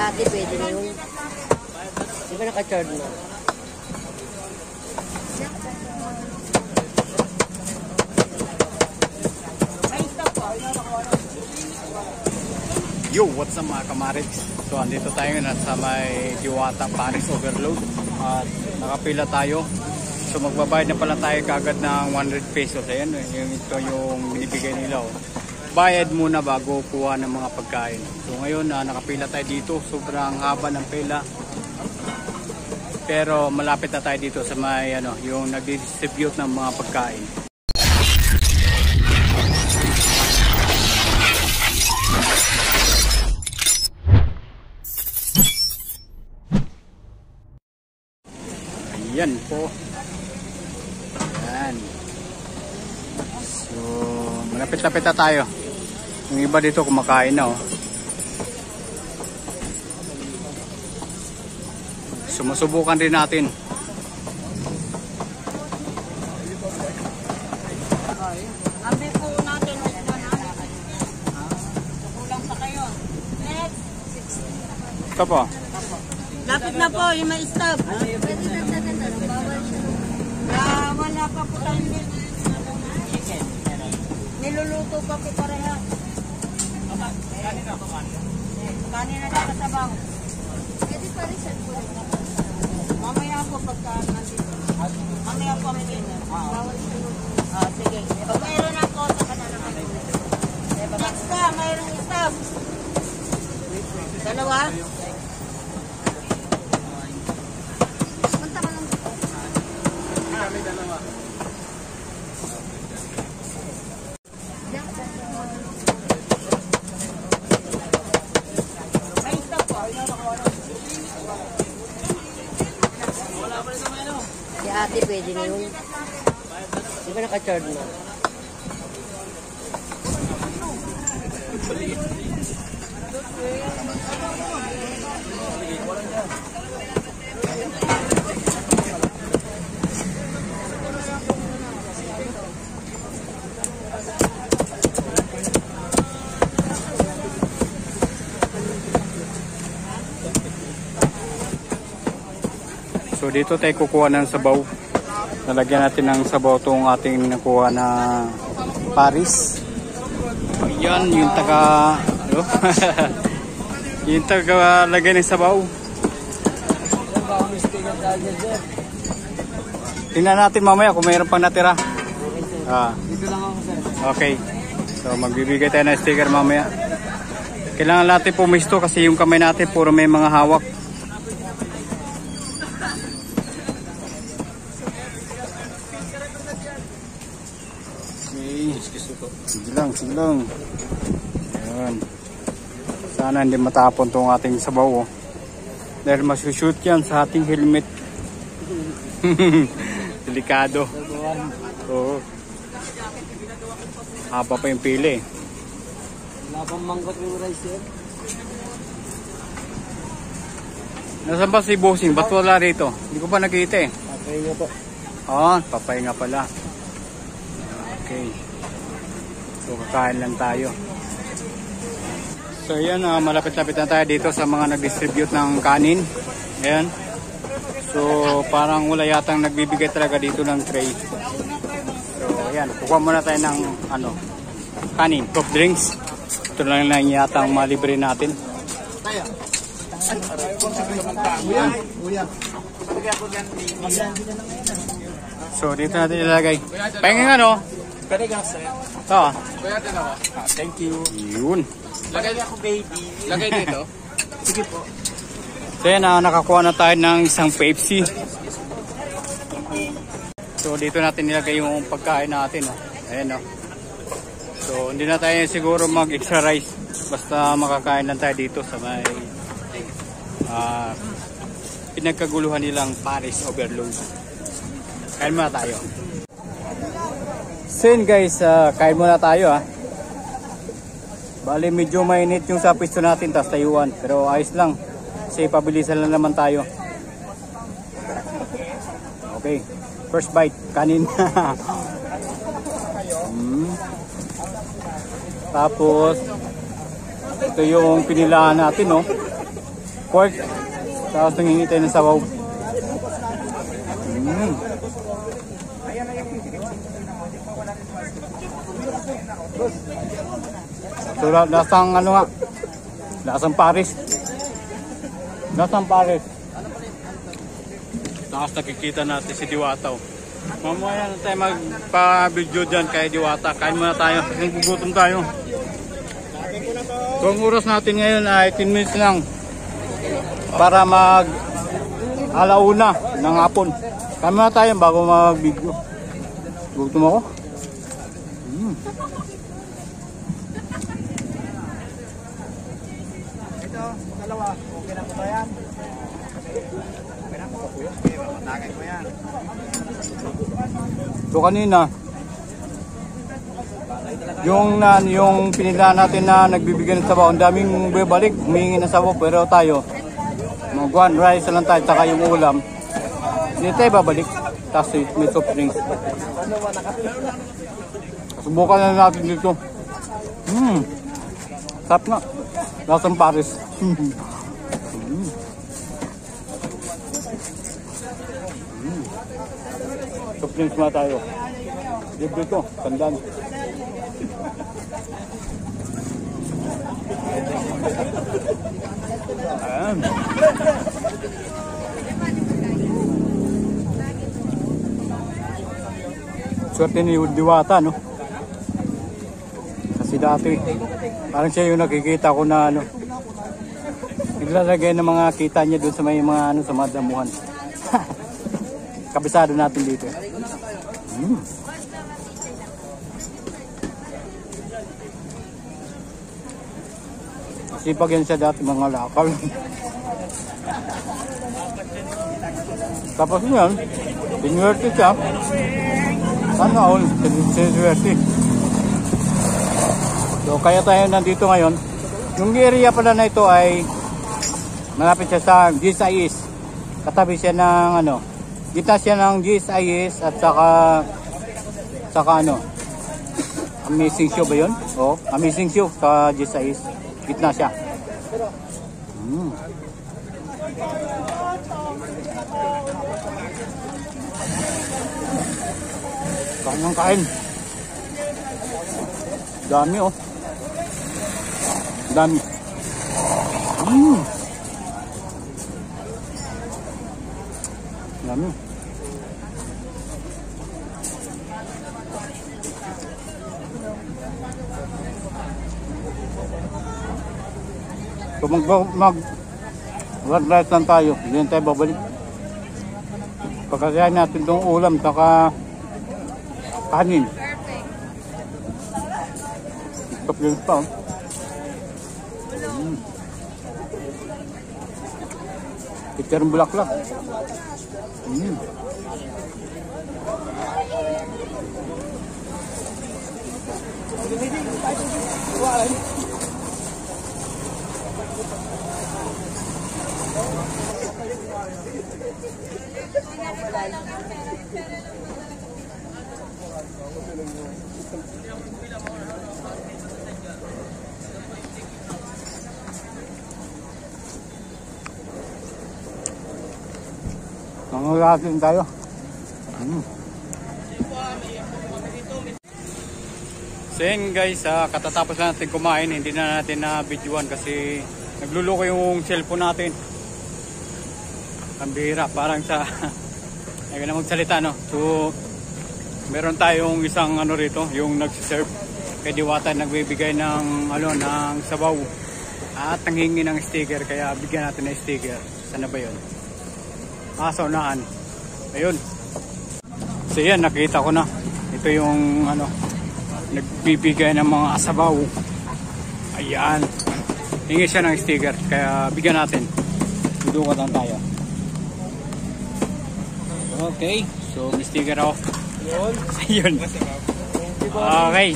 ate, pwede na yun. Di ba naka-charge na? Yo, what's up mga kamarits? So andito tayo na sa may Diwata Paris Overload at nakapila tayo. So magbabayad na pala tayo kagad ng 100 pesos. Ayan, ito yung binibigay nila. Bayad muna bago kuha ng mga pagkain. So ngayon nakapila tayo dito. Sobrang haba ng pila. Pero malapit na tayo dito sa may yung nag-distribute ng mga pagkain. Yan po. Yan. So, malapit-lapit na tayo. Yung iba dito kumakain na Sumusubukan rin natin. Ambil po natin. Kulang pa kayo. Next. Ito po. Lapit na po, yung may stop. Pwede na bawal siya. Wala pa po tayo. Niluluto pa po pareha. Kanin na nakasabaw. Pwede pa rin po. Mamaya po pagka nandito. Mamaya po kami din. Bawal siya. Sige. Pag mayroon na po, saka na naman. Next ka, mayroong stop. Dalawa. Si ate, pwede na yun. Di ba naka-charge na? So dito tayo kukuha ng sabaw. Nalagyan natin ng sabaw itong ating nakuha na Paris. Yan yung taga yung taga lagyan ng sabaw. Tingnan natin mamaya kung mayroon pang natira. Dito lang ako, sir. Okay. So magbibigay tayo ng sticker mamaya. Kailangan natin pumisto kasi yung kamay natin puro may mga hawak. Sige lang. Ayan. Sana hindi matapon itong ating sabaw. Dahil masushoot yan sa ating helmet. Delikado. Oo. Haba pa yung pili. Wala pang mangkot yung rice, sir. Nasaan ba si Bossing? Ba't wala rito? Hindi ko pa nakita eh. Papahinga po. Papahinga pala. Okay. So kakain lang tayo. So yan, malapit-lapit na tayo dito sa mga nag-distribute ng kanin. Ayan. So parang wala yatang nagbibigay talaga dito ng tray. So ayan, kukuha muna tayo ng kanin, soft drinks. Ito lang yatang malibre natin. So dito natin ilagay. Pahinga ito. Thank you. Yun. Lagay ako, baby. Lagay dito. Sige po. So yan, nakakuha na tayo ng isang Pepsi. So dito natin nilagay yung pagkain natin. Ayan So hindi na tayo siguro mag-extra rice. Basta makakain lang tayo dito sa may pinagkaguluhan nilang Paris Overload. Kain muna tayo. So yun guys, kain muna tayo Bali medyo mainit yung sa pwesto natin, tas tayuan. Pero ayos lang. Kasi pabilisan lang naman tayo. Okay. First bite, kanin. Tapos ito yung pinilaan natin pork. Tapos nangingitay ng sabaw. So, lasang ano nga? Lasang Paris. Lasang Paris. Tapos nakikita natin si Diwata. Mamaya na tayo magpa-video dyan kay Diwata. Kain muna tayo. Nagugutom tayo. So, ang oras natin ngayon ay 10 minutes lang para mag alauna ng hapon. Kain muna tayo bago mag-video. Gutom ako. Ito, dalawa. Okay na po ba yan? Okay na po. Okay, mamatagay ko yan. So kanina, yung pinila natin na nagbibigay ng sabaw, ang daming balik, humingi ng sabaw, pero tayo, mag-one rice lang tayo, saka yung ulam, hindi tayo babalik, tapos may soft drinks. Subukan na natin dito. Sarap nga. Lasang Paris. Soft drinks muna tayo. Libre ito, tandaan. Ayan. Swerte ni Diwata, no? Kasi dati, parang siya yung nakikita ko na ano, naglalagay ng mga kita niya doon sa may mga ano, sa mga damuhan. Kabisado natin dito. Sipag yan siya dati, mga lakal. Tapos yun, sinuwerte siya. Sana all, sinuwerte. So kaya tayo nandito ngayon. Yung area pala na ito ay malapit siya sa GSIS. Katabi siya ng ano, gitna siya ng GSIS at saka ano, Amazing Show ba yun? Oh, Amazing Show sa GSIS. Gitna siya. Kain ng kain. Dami oh. Dami. Dami. So mag-rice lang tayo. Hindi tayo babalik. Pagkakain natin itong ulam saka kanin. Kapag pa. Ikarang bulak lang. Mangulasin tayo. So yun guys, katatapos na natin kumain, hindi na natin na videoan kasi nagluluko yung cellphone natin. Ang bihira, parang sa ay na magsalita, no? So meron tayong isang ano rito, yung nagsiserve kay Diwata, nagbibigay ng ano, ng sabaw at nanghingi ng sticker, kaya bigyan natin ng sticker. Sana ba yun? Sa unahan. Ayun. So yan, nakita ko na. Ito yung ano, nagbibigay ng mga sabaw. Ayan. Hingi siya ng sticker, kaya bigyan natin. Dudukat lang tayo. Okay. So may sticker ako. Ayun. Okay.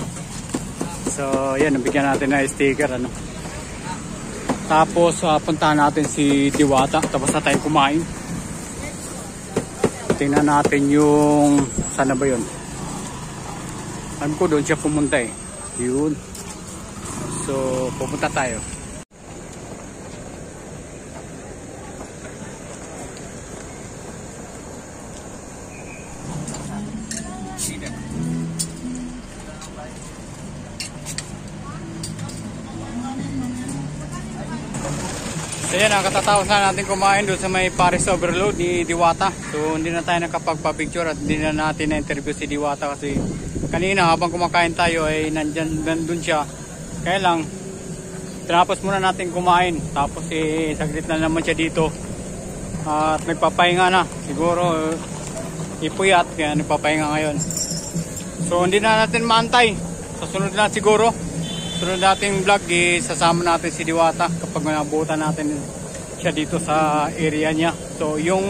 So yan, nabigyan natin ng sticker, ano. Tapos puntahan natin si Diwata. Tapos na tayo kumain. Tingnan natin yung sana ba yun. Alam ko doon siya pumunta eh. Yun. So pupunta tayo. So yan, katatapos na natin kumain doon sa may Paris Overload ni Diwata. So hindi na tayo nakapagpa-picture at hindi na natin na-interview si Diwata kasi kanina habang kumakain tayo ay nandun siya. Kaya lang, tinapos muna natin kumain. Tapos saglit na naman siya dito. At nagpapahinga na. Siguro ipuyat kaya nagpapahinga ngayon. So hindi na natin maantay. Sa sunod na siguro. Sunod nating vlog, sasama natin si Diwata kapag nabutan natin siya dito sa area niya. So yung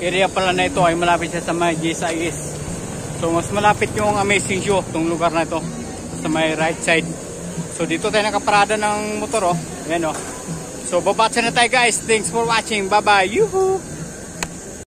area pala na ito ay malapit siya sa may GSIS. So mas malapit yung Amazing Show, itong lugar na ito, sa may right side. So dito tayo nakaparada ng motor, oh. Ayan, oh. So babatsa na tayo guys. Thanks for watching. Bye bye. Yuhu!